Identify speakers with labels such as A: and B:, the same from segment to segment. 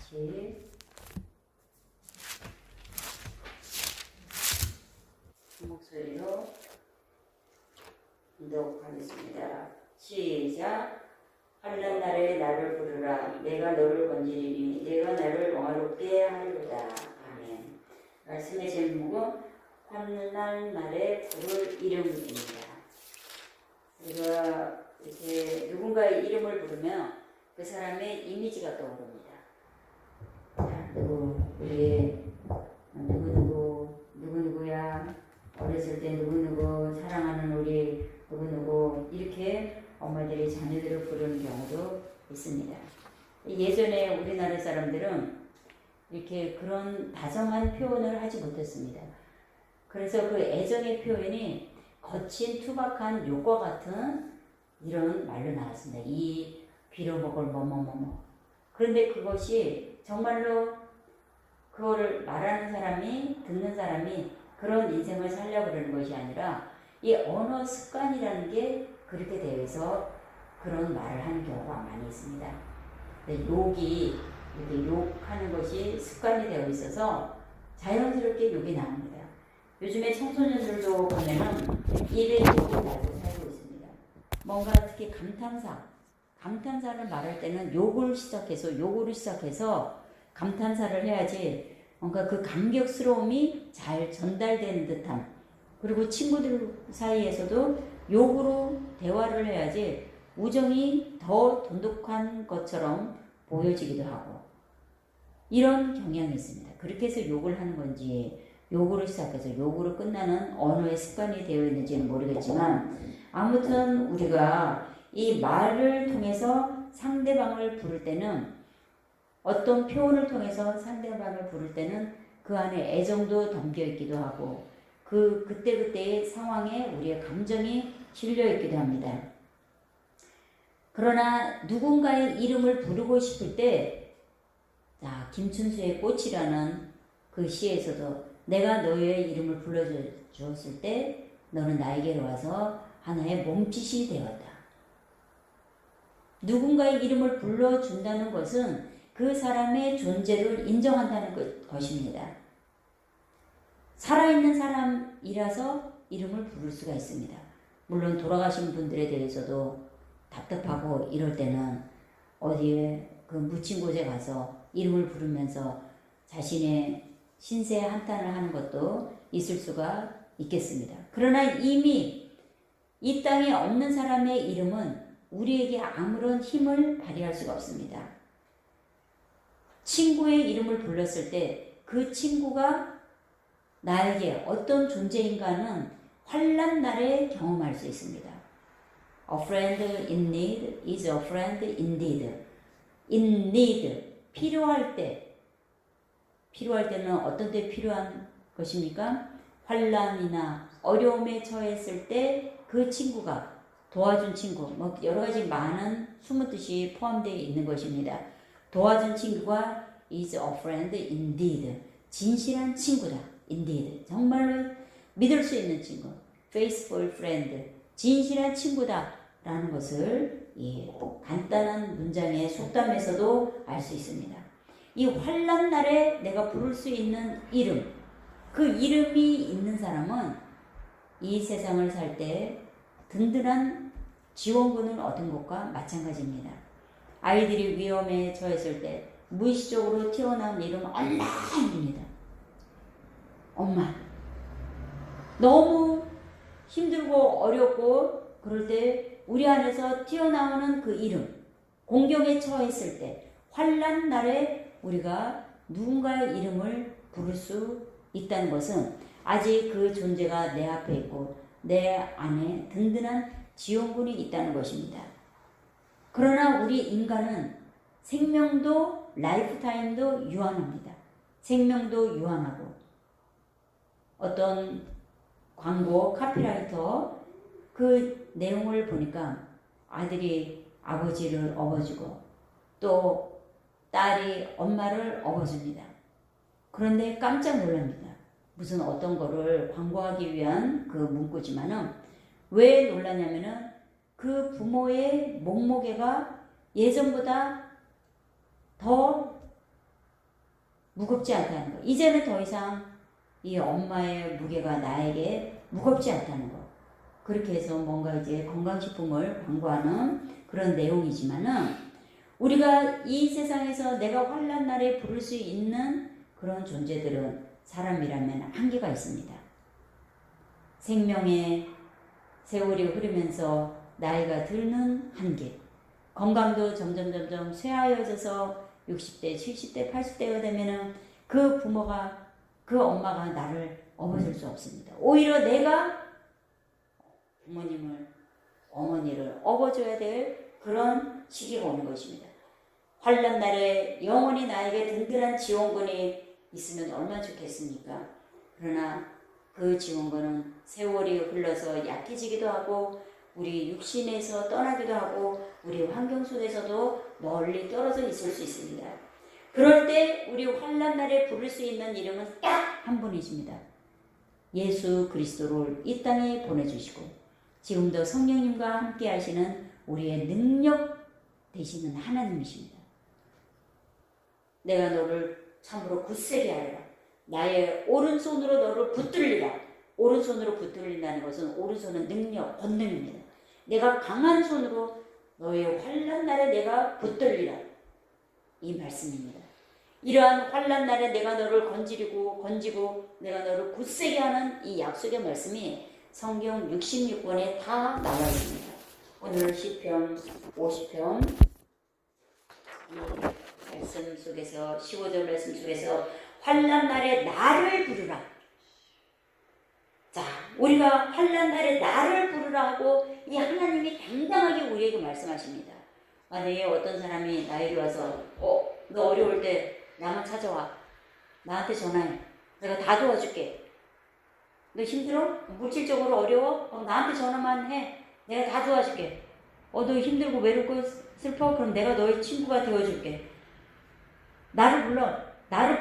A: 다시 목소리로 인도하겠습니다. 시작. 환난 날에 나를 부르라. 내가 너를 건지리니 내가 나를 영화롭게 하리로다. 아멘. 말씀의 제목은 환난 날에 부를 이름입니다. 우리가 이렇게 누군가의 이름을 부르면 그 사람의 이미지가 떠오릅니다. 자, 우리 누구야, 어렸을 때 누구누구, 사랑하는 우리 누구누구, 이렇게 엄마들이 자녀들을 부르는 경우도 있습니다. 예전에 우리나라 사람들은 이렇게 그런 다정한 표현을 하지 못했습니다. 그래서 그 애정의 표현이 거친 투박한 욕과 같은 이런 말로 나왔습니다. 이 빌어먹을 뭐뭐뭐뭐. 그런데 그것이 정말로 그거를 말하는 사람이, 듣는 사람이 그런 인생을 살려고 그러는 것이 아니라 이 언어 습관이라는 게 그렇게 되어서 그런 말을 하는 경우가 많이 있습니다. 욕이, 이렇게 욕하는 것이 습관이 되어 있어서 자연스럽게 욕이 나옵니다. 요즘에 청소년들도 보면은 입에 욕을 달고 살고 있습니다. 뭔가 특히 감탄사를 말할 때는 욕으로 시작해서 감탄사를 해야지 뭔가 그 감격스러움이 잘 전달되는 듯한, 그리고 친구들 사이에서도 욕으로 대화를 해야지 우정이 더 돈독한 것처럼 보여지기도 하고, 이런 경향이 있습니다. 그렇게 해서 욕을 하는 건지 욕으로 시작해서 욕으로 끝나는 언어의 습관이 되어 있는지는 모르겠지만, 아무튼 우리가 이 말을 통해서 상대방을 부를 때는, 어떤 표현을 통해서 상대방을 부를 때는 그 안에 애정도 담겨 있기도 하고 그때그때의 상황에 우리의 감정이 실려 있기도 합니다. 그러나 누군가의 이름을 부르고 싶을 때, 김춘수의 꽃이라는 그 시에서도 내가 너의 이름을 불러주었을 때 너는 나에게로 와서 하나의 몸짓이 되었다. 누군가의 이름을 불러준다는 것은 그 사람의 존재를 인정한다는 것입니다. 살아있는 사람이라서 이름을 부를 수가 있습니다. 물론 돌아가신 분들에 대해서도 답답하고 이럴 때는 어디에 그 묻힌 곳에 가서 이름을 부르면서 자신의 신세 한탄을 하는 것도 있을 수가 있겠습니다. 그러나 이미 이 땅에 없는 사람의 이름은 우리에게 아무런 힘을 발휘할 수가 없습니다. 친구의 이름을 불렀을 때 그 친구가 나에게 어떤 존재인가는 환난 날에 경험할 수 있습니다. A friend in need is a friend indeed. In need, 필요할 때는 어떤 때 필요한 것입니까? 환난이나 어려움에 처했을 때 그 친구가 도와준 친구, 여러 가지 많은 숨은 뜻이 포함되어 있는 것입니다. 도와준 친구가 is a friend indeed. 진실한 친구다. indeed. 정말로 믿을 수 있는 친구. faithful friend. 진실한 친구다. 라는 것을 간단한 문장의 속담에서도 알 수 있습니다. 이 환난 날에 내가 부를 수 있는 이름, 그 이름이 있는 사람은 이 세상을 살 때 든든한 지원군을 얻은 것과 마찬가지입니다. 아이들이 위험에 처했을 때 무의식적으로 튀어나온 이름은 엄마입니다. 엄마. 너무 힘들고 어렵고 그럴 때 우리 안에서 튀어나오는 그 이름, 공경에 처했을 때, 환난 날에 우리가 누군가의 이름을 부를 수 있다는 것은 아직 그 존재가 내 앞에 있고 내 안에 든든한 지원군이 있다는 것입니다. 그러나 우리 인간은 생명도 라이프타임도 유한합니다. 생명도 유한하고, 어떤 광고 카피라이터 그 내용을 보니까 아들이 아버지를 업어주고 또 딸이 엄마를 업어줍니다. 그런데 깜짝 놀랍니다. 무슨 어떤 거를 광고하기 위한 그 문구지만은 왜 놀라냐면은 그 부모의 몸무게가 예전보다 더 무겁지 않다는 거. 이제는 더 이상 이 엄마의 무게가 나에게 무겁지 않다는 거. 그렇게 해서 뭔가 이제 건강식품을 광고하는 그런 내용이지만은 우리가 이 세상에서 내가 환난 날에 부를 수 있는 그런 존재들은 사람이라면 한계가 있습니다. 생명의 세월이 흐르면서 나이가 들는 한계, 건강도 점점 쇠하여져서 60대, 70대, 80대가 되면은 그 부모가, 그 엄마가 나를 업어줄 수 없습니다. 오히려 내가 부모님을, 어머니를 업어줘야 될 그런 시기가 오는 것입니다. 환난 날에 영원히 나에게 든든한 지원군이 있으면 얼마나 좋겠습니까? 그러나 그 지원군은 세월이 흘러서 약해지기도 하고 우리 육신에서 떠나기도 하고 우리 환경 속에서도 멀리 떨어져 있을 수 있습니다. 그럴 때 우리 환난 날에 부를 수 있는 이름은 딱 한 분이십니다. 예수 그리스도를 이 땅에 보내주시고 지금도 성령님과 함께 하시는 우리의 능력 되시는 하나님이십니다. 내가 너를 참으로 굳세게 하리라. 나의 오른손으로 너를 붙들리라. 오른손으로 붙들린다는 것은 오른손은 능력, 권능입니다. 내가 강한 손으로 너의 환난 날에 내가 붙들리라. 이 말씀입니다. 이러한 환난 날에 내가 너를 건지고 내가 너를 굳세게 하는 이 약속의 말씀이 성경 66권에 다 나와 있습니다. 오늘 시편 50편 이 말씀 속에서 15절 말씀 속에서 환난 날에 나를 부르라. 자, 우리가 환난 날에 나를 부르라 하고 이 하나님이 당당하게 우리에게 말씀하십니다. 만약에 어떤 사람이 나에게 와서 너 어려울 때 나만 찾아와. 나한테 전화해. 내가 다 도와줄게. 너 힘들어? 물질적으로 어려워? 그럼 나한테 전화만 해. 내가 다 도와줄게. 너 힘들고 외롭고 슬퍼? 그럼 내가 너의 친구가 되어줄게. 나를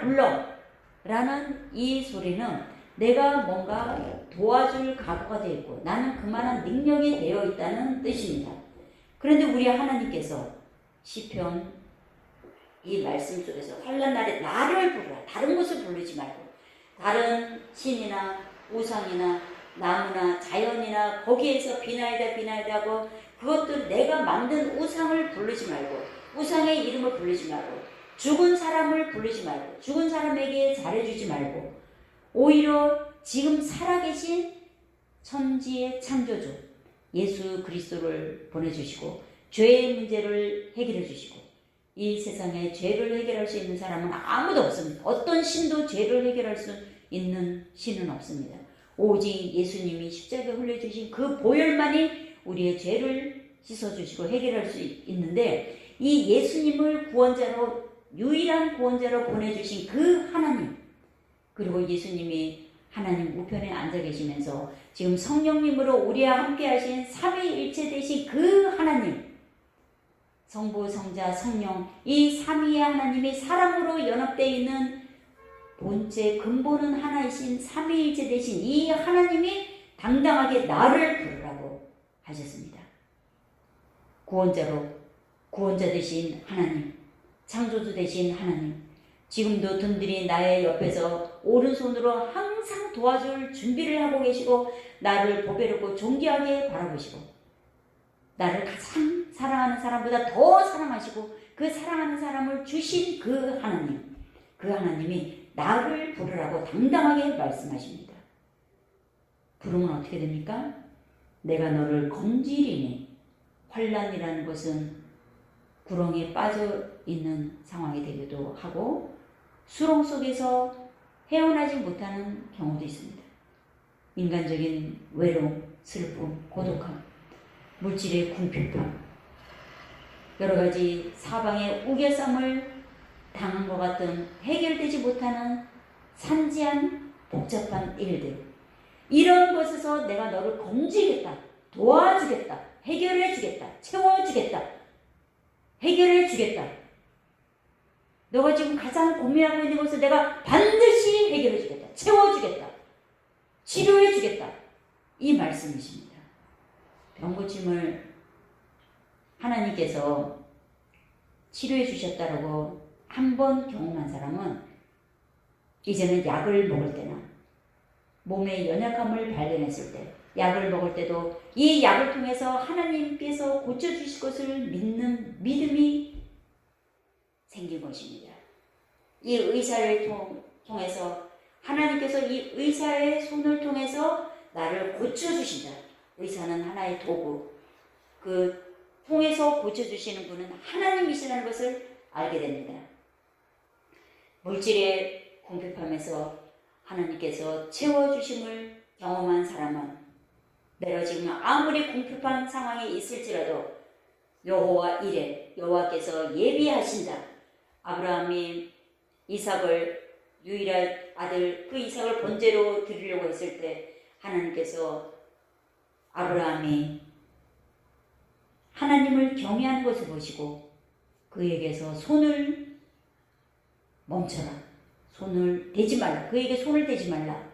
A: 불러. 라는 이 소리는 내가 뭔가 도와줄 각오가 되어 있고 나는 그만한 능력이 되어 있다는 뜻입니다. 그런데 우리 하나님께서 시편 이 말씀 속에서 환난 날에 나를 부르라. 다른 것을 부르지 말고 다른 신이나 우상이나 나무나 자연이나 거기에서 비나이다 하고 그것도 내가 만든 우상을 부르지 말고 우상의 이름을 부르지 말고 죽은 사람을 부르지 말고 죽은 사람에게 잘해주지 말고 오히려 지금 살아계신 천지의 창조주 예수 그리스도를 보내주시고 죄의 문제를 해결해 주시고 이 세상에 죄를 해결할 수 있는 사람은 아무도 없습니다. 어떤 신도 죄를 해결할 수 있는 신은 없습니다. 오직 예수님이 십자가에 흘려주신 그 보혈만이 우리의 죄를 씻어주시고 해결할 수 있는데 이 예수님을 구원자로 유일한 구원자로 보내주신 그 하나님 그리고 예수님이 하나님 우편에 앉아 계시면서 지금 성령님으로 우리와 함께 하신 삼위일체 되신 그 하나님 성부, 성자, 성령 이 삼위의 하나님이 사랑으로 연합되어 있는 본체 근본은 하나이신 삼위일체 되신 이 하나님이 당당하게 나를 부르라고 하셨습니다. 구원자 되신 하나님 창조주 되신 하나님 지금도 든든히 나의 옆에서 오른손으로 항상 도와줄 준비를 하고 계시고 나를 보배롭고 존귀하게 바라보시고 나를 가장 사랑하는 사람보다 더 사랑하시고 그 사랑하는 사람을 주신 그 하나님이 나를 부르라고 당당하게 말씀하십니다. 부르면 어떻게 됩니까? 내가 너를 건지리니 환난이라는 것은 구렁에 빠져 있는 상황이 되기도 하고 수렁 속에서 헤어나지 못하는 경우도 있습니다. 인간적인 외로움, 슬픔, 고독함, 물질의 궁핍함, 여러 가지 사방의 우겨쌈을 당한 것 같은 해결되지 못하는 산지한 복잡한 일들 이런 것에서 내가 너를 건지겠다, 도와주겠다, 해결해주겠다, 채워주겠다, 해결해주겠다. 너가 지금 가장 고민하고 있는 것을 내가 반드시 해결해주겠다, 채워주겠다, 치료해주겠다. 이 말씀이십니다. 병고침을 하나님께서 치료해 주셨다라고 한 번 경험한 사람은 이제는 약을 먹을 때나 몸의 연약함을 발견했을 때, 약을 먹을 때도 이 약을 통해서 하나님께서 고쳐주실 것을 믿는 믿음이 생긴 것입니다. 이 의사를 통해서 하나님께서 이 의사의 손을 통해서 나를 고쳐주신다. 의사는 하나의 도구, 그 통해서 고쳐주시는 분은 하나님이시라는 것을 알게 됩니다. 물질의 궁핍함에서 하나님께서 채워주심을 경험한 사람은 내가 지금 아무리 궁핍한 상황이 있을지라도 여호와 이레, 여호와께서 예비하신다. 아브라함이 이삭을 유일한 아들 그 이삭을 번제로 드리려고 했을 때 하나님께서 아브라함이 하나님을 경외하는 것을 보시고 그에게서 손을 멈춰라. 손을 대지 말라. 그에게 손을 대지 말라.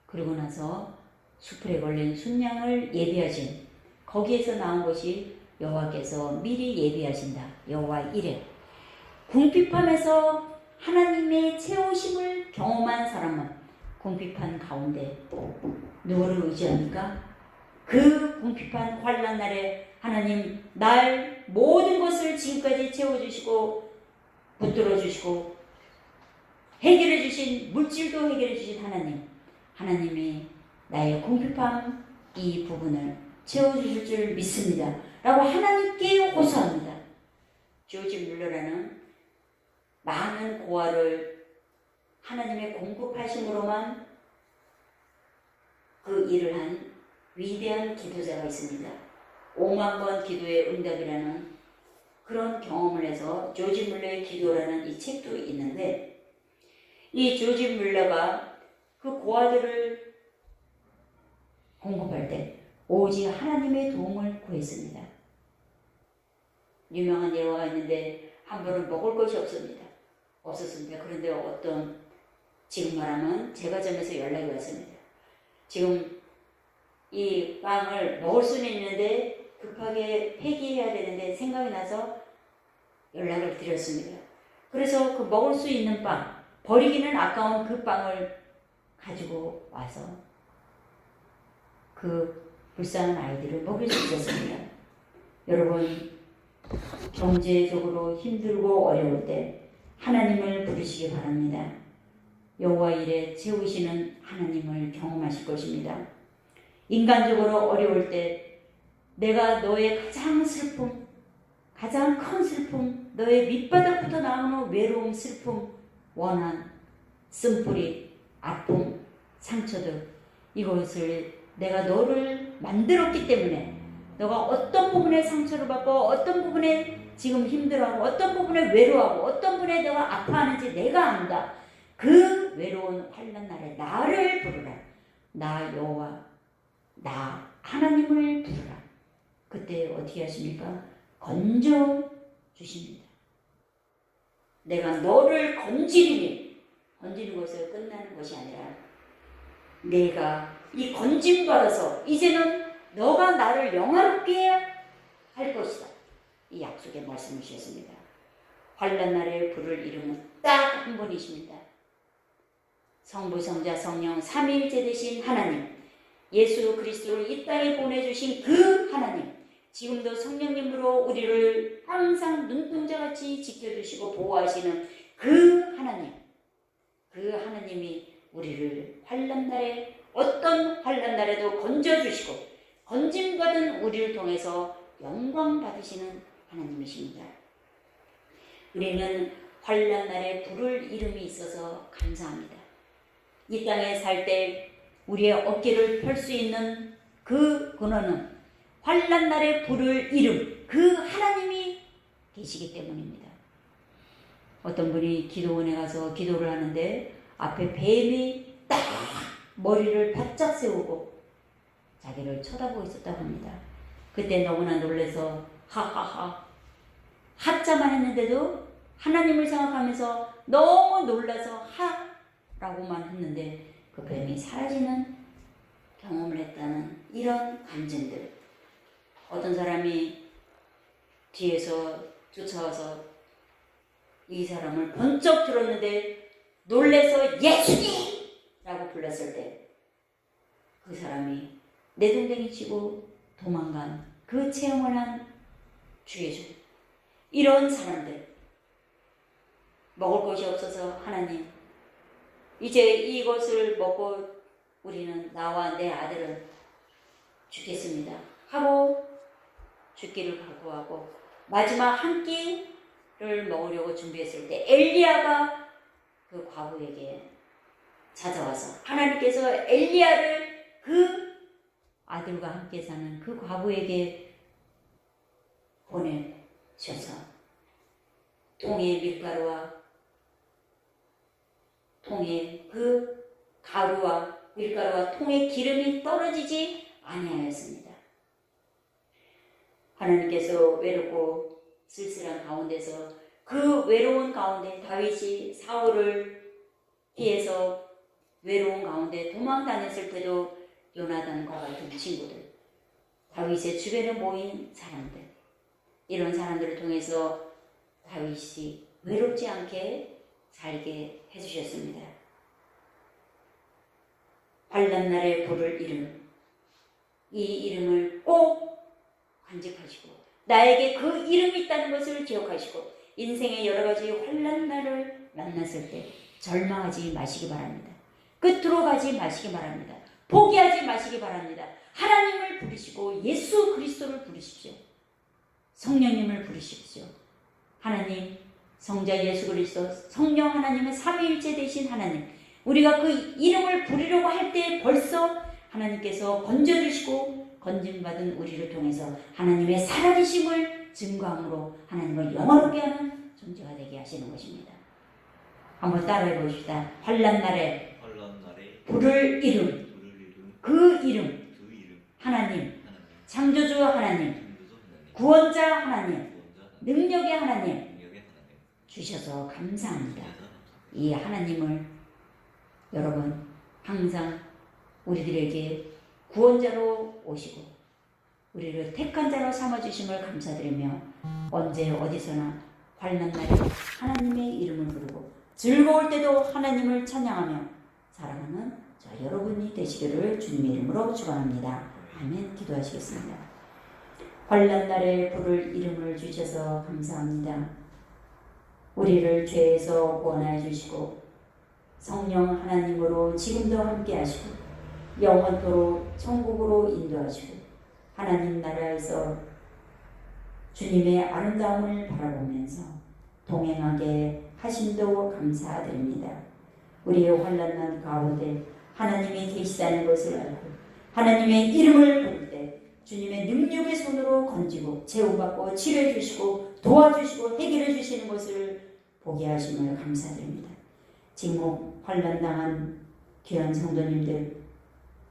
A: 그러고 나서 수풀에 걸린 순양을 예비하신 거기에서 나온 것이 여호와께서 미리 예비하신다. 여호와 이레. 궁핍함에서 하나님의 채우심을 경험한 사람은 궁핍한 가운데 누구를 의지합니까? 그 궁핍한 환난 날에 하나님 날 모든 것을 지금까지 채워주시고 붙들어 주시고 해결해 주신 물질도 해결해 주신 하나님이 나의 궁핍함 이 부분을 채워주실 줄 믿습니다 라고 하나님께 호소합니다. 조지 뮬러라는 많은 고아를 하나님의 공급하심으로만 그 일을 한 위대한 기도자가 있습니다. 5만 번 기도의 응답이라는 그런 경험을 해서 조지 뮬러의 기도라는 이 책도 있는데 이 조지 뮬러가 그 고아들을 공급할 때 오직 하나님의 도움을 구했습니다. 유명한 예화가 있는데 한 번은 먹을 것이 없었습니다. 그런데 지금 말하면 제과점에서 연락이 왔습니다. 지금 이 빵을 먹을 수는 있는데 급하게 폐기해야 되는데 생각이 나서 연락을 드렸습니다. 그래서 그 먹을 수 있는 빵, 버리기는 아까운 그 빵을 가지고 와서 그 불쌍한 아이들을 먹일 수 있었습니다. 여러분, 경제적으로 힘들고 어려울 때 하나님을 부르시기 바랍니다. 여호와 일에 채우시는 하나님을 경험하실 것입니다. 인간적으로 어려울 때 내가 너의 가장 슬픔, 가장 큰 슬픔, 너의 밑바닥부터 나오는 외로움, 슬픔, 원한, 쓴뿌리, 아픔, 상처들 이것을 내가 너를 만들었기 때문에 너가 어떤 부분에 상처를 받고 어떤 부분에 지금 힘들어하고 어떤 부분에 외로워하고 어떤 부분에 내가 아파하는지 내가 안다. 그 외로운 환난 날에 나를 부르라. 나 여호와 나 하나님을 부르라. 그때 어떻게 하십니까? 건져 주십니다. 내가 너를 건지리니 건지는 것을 끝나는 것이 아니라 내가 이 건짐 받아서 이제는 너가 나를 영화롭게 할 것이다. 이 약속의 말씀을 주셨습니다. 환난 날에 부를 이름은 딱 한 분이십니다. 성부, 성자, 성령 삼위일체 되신 하나님, 예수 그리스도를 이 땅에 보내주신 그 하나님, 지금도 성령님으로 우리를 항상 눈동자같이 지켜주시고 보호하시는 그 하나님, 그 하나님이 우리를 환난 날에 어떤 환난 날에도 건져주시고 건짐받은 우리를 통해서 영광 받으시는 하나님이십니다. 우리는 환난 날에 부를 이름이 있어서 감사합니다. 이 땅에 살 때 우리의 어깨를 펼 수 있는 그 근원은 환난 날에 부를 이름, 그 하나님이 계시기 때문입니다. 어떤 분이 기도원에 가서 기도를 하는데 앞에 뱀이 딱 머리를 바짝 세우고 자기를 쳐다보고 있었다고 합니다. 그때 너무나 놀라서 하하하 하자만 했는데도 하나님을 생각하면서 너무 놀라서 하라고만 했는데 그 뱀이 사라지는 경험을 했다는 이런 간증들. 어떤 사람이 뒤에서 쫓아와서 이 사람을 번쩍 들었는데 놀래서 예수님! 라고 불렀을 때 그 사람이 내동댕이 치고 도망간 그 체험을 한 주 예수. 이런 사람들, 먹을 것이 없어서 하나님, 이제 이것을 먹고 우리는, 나와 내 아들은 죽겠습니다 하고 죽기를 각오하고 마지막 한 끼를 먹으려고 준비했을 때 엘리야가 그 과부에게 찾아와서 하나님께서 엘리야를 그 아들과 함께 사는 그 과부에게 보내셔서 통에 밀가루와 통에 그 가루와 밀가루와 통에 기름이 떨어지지 아니하였습니다. 하나님께서 외롭고 쓸쓸한 가운데서 그 외로운 가운데 다윗이 사울을 피해서 외로운 가운데 도망 다녔을 때도 요나단과 같은 친구들, 다윗의 주변에 모인 사람들, 이런 사람들을 통해서 다윗이 외롭지 않게 살게 해주셨습니다. 환난날에 부를 이름, 이 이름을 꼭 간직하시고 나에게 그 이름이 있다는 것을 기억하시고 인생의 여러 가지 환난날을 만났을 때 절망하지 마시기 바랍니다. 끝으로 가지 마시기 바랍니다. 포기하지 마시기 바랍니다. 하나님을 부르시고 예수 그리스도를 부르십시오. 성령님을 부르십시오. 하나님, 성자 예수 그리스도, 성령 하나님은 삼위일체 되신 하나님, 우리가 그 이름을 부르려고 할 때 벌써 하나님께서 건져주시고 건짐받은 우리를 통해서 하나님의 살아계심을 증거함으로 하나님을 영화롭게 하는 존재가 되게 하시는 것입니다. 한번 따라해 봅시다. 환난날에 부를 이름, 그 이름, 하나님, 창조주 하나님, 구원자 하나님, 능력의 하나님 주셔서 감사합니다. 이 하나님을 여러분 항상 우리들에게 구원자로 오시고 우리를 택한 자로 삼아주심을 감사드리며 언제 어디서나 환난날에 하나님의 이름을 부르고 즐거울 때도 하나님을 찬양하며 사랑하는 자 여러분이 되시기를 주님의 이름으로 축원합니다. 아멘. 기도하시겠습니다. 환난날에 부를 이름을 주셔서 감사합니다. 우리를 죄에서 구원하여 주시고 성령 하나님으로 지금도 함께 하시고 영원토록 천국으로 인도하시고 하나님 나라에서 주님의 아름다움을 바라보면서 동행하게 하심도 감사드립니다. 우리의 환난난 가운데 하나님이 계시다는 것을 알고 하나님의 이름을 부를 때 주님의 능력의 손으로 건지고 제어받고 치료해 주시고 도와주시고 해결해 주시는 것을 보게 하심을 감사드립니다. 직목 환난당한 귀한 성도님들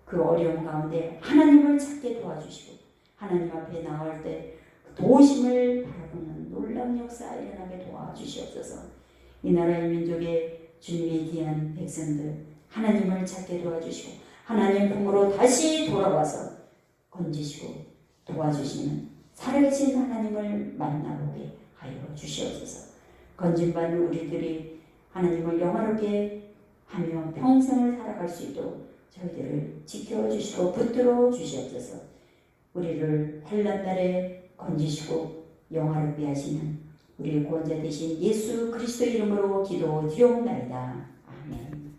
A: 그 어려움 가운데 하나님을 찾게 도와주시고 하나님 앞에 나올 때 도우심을 바라보는 놀라운 역사 일어나게 도와주시옵소서. 이 나라의 민족의 주님의 귀한 백성들 하나님을 찾게 도와주시고 하나님 품으로 다시 돌아와서 건지시고 도와주시는 살아계신 하나님을 만나보게 하여 주시옵소서. 건진받는 우리들이 하나님을 영화롭게 하며 평생을 살아갈 수 있도록 저희들을 지켜주시고 붙들어 주시옵소서. 우리를 환난날에 건지시고 영화롭게 하시는 우리의 구원자 되신 예수 그리스도 이름으로 기도드리옵나이다. 아멘.